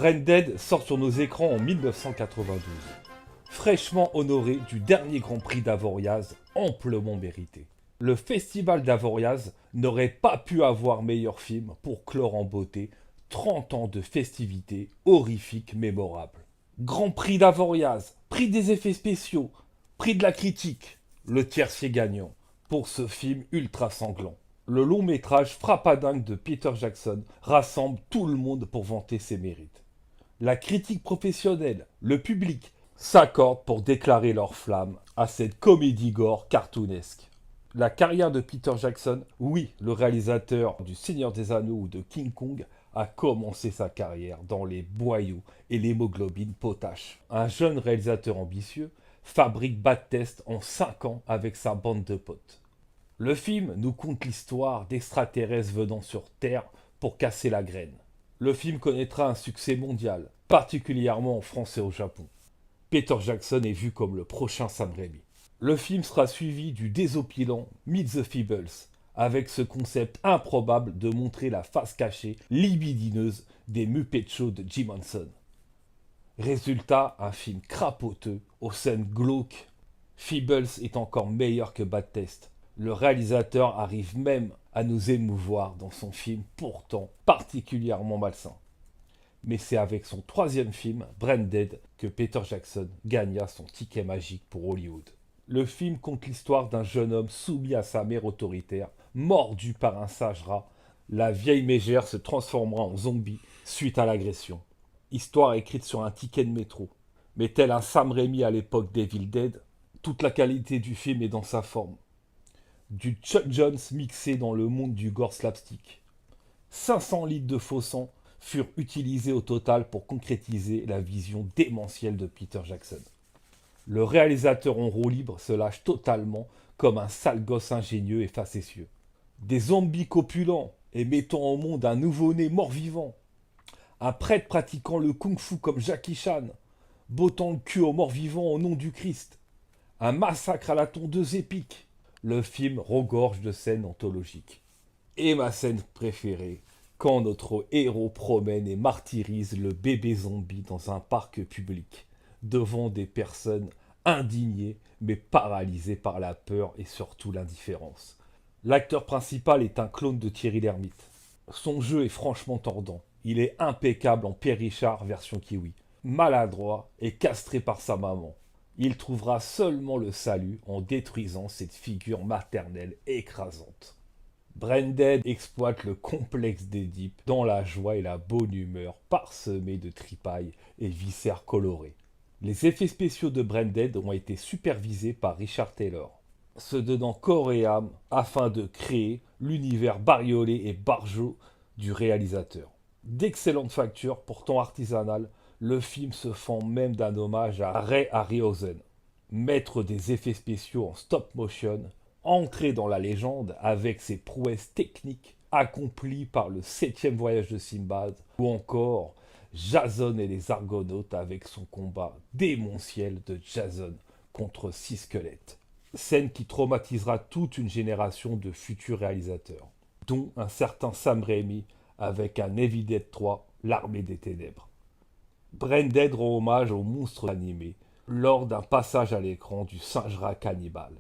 Branded sort sur nos écrans en 1992. Fraîchement honoré du dernier Grand Prix d'Avoriaz, amplement mérité. Le Festival d'Avoriaz n'aurait pas pu avoir meilleur film pour clore en beauté 30 ans de festivités horrifiques mémorables. Grand Prix d'Avoriaz, prix des effets spéciaux, prix de la critique, le tiercé gagnant pour ce film ultra sanglant. Le long métrage frappadingue de Peter Jackson rassemble tout le monde pour vanter ses mérites. La critique professionnelle, le public, s'accordent pour déclarer leur flamme à cette comédie gore cartoonesque. La carrière de Peter Jackson, oui, le réalisateur du Seigneur des Anneaux ou de King Kong, a commencé sa carrière dans les boyaux et l'hémoglobine potache. Un jeune réalisateur ambitieux fabrique bad test en 5 ans avec sa bande de potes. Le film nous conte l'histoire d'extraterrestres venant sur Terre pour casser la graine. Le film connaîtra un succès mondial, particulièrement en France et au Japon. Peter Jackson est vu comme le prochain Sam Raimi. Le film sera suivi du désopilant Meet the Feebles, avec ce concept improbable de montrer la face cachée, libidineuse des Muppet Show de Jim Henson. Résultat, un film crapoteux, aux scènes glauques. Feebles est encore meilleur que Bad Test. Le réalisateur arrive même à nous émouvoir dans son film pourtant particulièrement malsain. Mais c'est avec son troisième film, Branded, que Peter Jackson gagna son ticket magique pour Hollywood. Le film conte l'histoire d'un jeune homme soumis à sa mère autoritaire, mordu par un sage rat. La vieille mégère se transformera en zombie suite à l'agression. Histoire écrite sur un ticket de métro. Mais tel un Sam Raimi à l'époque d'Evil Dead, toute la qualité du film est dans sa forme. Du Chuck Jones mixé dans le monde du gore slapstick. 500 litres de faux sang furent utilisés au total pour concrétiser la vision démentielle de Peter Jackson. Le réalisateur en roue libre se lâche totalement comme un sale gosse ingénieux et facétieux. Des zombies copulents et mettant au monde un nouveau-né mort-vivant. Un prêtre pratiquant le kung-fu comme Jackie Chan, bottant le cul aux morts-vivants au nom du Christ. Un massacre à la tondeuse épique. Le film regorge de scènes anthologiques. Et ma scène préférée, quand notre héros promène et martyrise le bébé zombie dans un parc public, devant des personnes indignées mais paralysées par la peur et surtout l'indifférence. L'acteur principal est un clone de Thierry Lhermitte. Son jeu est franchement tordant. Il est impeccable en Pierre Richard version Kiwi. Maladroit et castré par sa maman. Il trouvera seulement le salut en détruisant cette figure maternelle écrasante. Branded exploite le complexe d'Édipe dans la joie et la bonne humeur parsemée de tripailles et viscères colorés. Les effets spéciaux de Branded ont été supervisés par Richard Taylor, se donnant corps et âme afin de créer l'univers bariolé et barjot du réalisateur. D'excellente facture, pourtant artisanale, le film se fend même d'un hommage à Ray Harryhausen, maître des effets spéciaux en stop motion, ancré dans la légende avec ses prouesses techniques accomplies par le 7e voyage de Simbad, ou encore Jason et les Argonautes avec son combat démentiel de Jason contre 6 squelettes. Scène qui traumatisera toute une génération de futurs réalisateurs, dont un certain Sam Raimi avec un Evil Dead 3, l'Armée des Ténèbres. Branded rend hommage aux monstres animés lors d'un passage à l'écran du singe rat cannibale.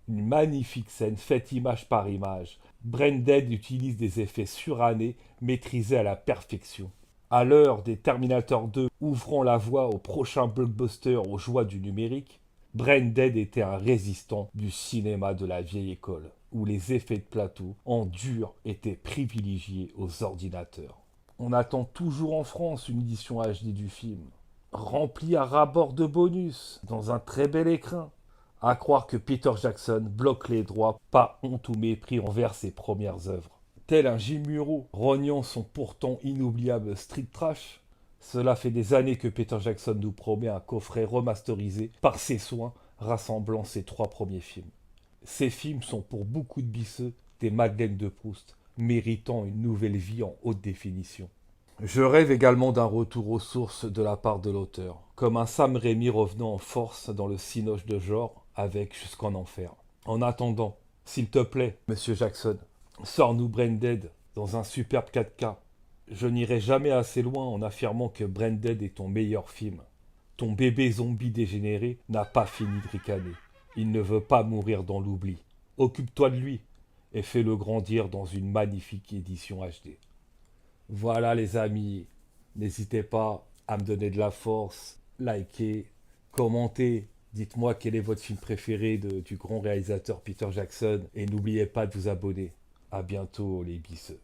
Une magnifique scène faite image par image. Branded utilise des effets surannés maîtrisés à la perfection. À l'heure des Terminator 2 ouvrant la voie au prochain blockbuster aux joies du numérique, Branded était un résistant du cinéma de la vieille école, où les effets de plateau en dur étaient privilégiés aux ordinateurs. On attend toujours en France une édition HD du film, remplie à ras-bord de bonus, dans un très bel écrin. À croire que Peter Jackson bloque les droits par honte ou mépris envers ses premières œuvres. Tel un Jim Muro, rognant son pourtant inoubliable street trash, cela fait des années que Peter Jackson nous promet un coffret remasterisé par ses soins rassemblant ses 3 premiers films. Ces films sont pour beaucoup de bisseux des Madeleines de Proust, méritant une nouvelle vie en haute définition. Je rêve également d'un retour aux sources de la part de l'auteur, comme un Sam Raimi revenant en force dans le cinoche de genre avec Jusqu'en Enfer. En attendant, s'il te plaît, Monsieur Jackson, sors-nous Branded dans un superbe 4K. Je n'irai jamais assez loin en affirmant que Branded est ton meilleur film. Ton bébé zombie dégénéré n'a pas fini de ricaner. Il ne veut pas mourir dans l'oubli. Occupe-toi de lui et fais-le grandir dans une magnifique édition HD. Voilà les amis, n'hésitez pas à me donner de la force, likez, commentez, dites-moi quel est votre film préféré du grand réalisateur Peter Jackson et n'oubliez pas de vous abonner. À bientôt les bisseux.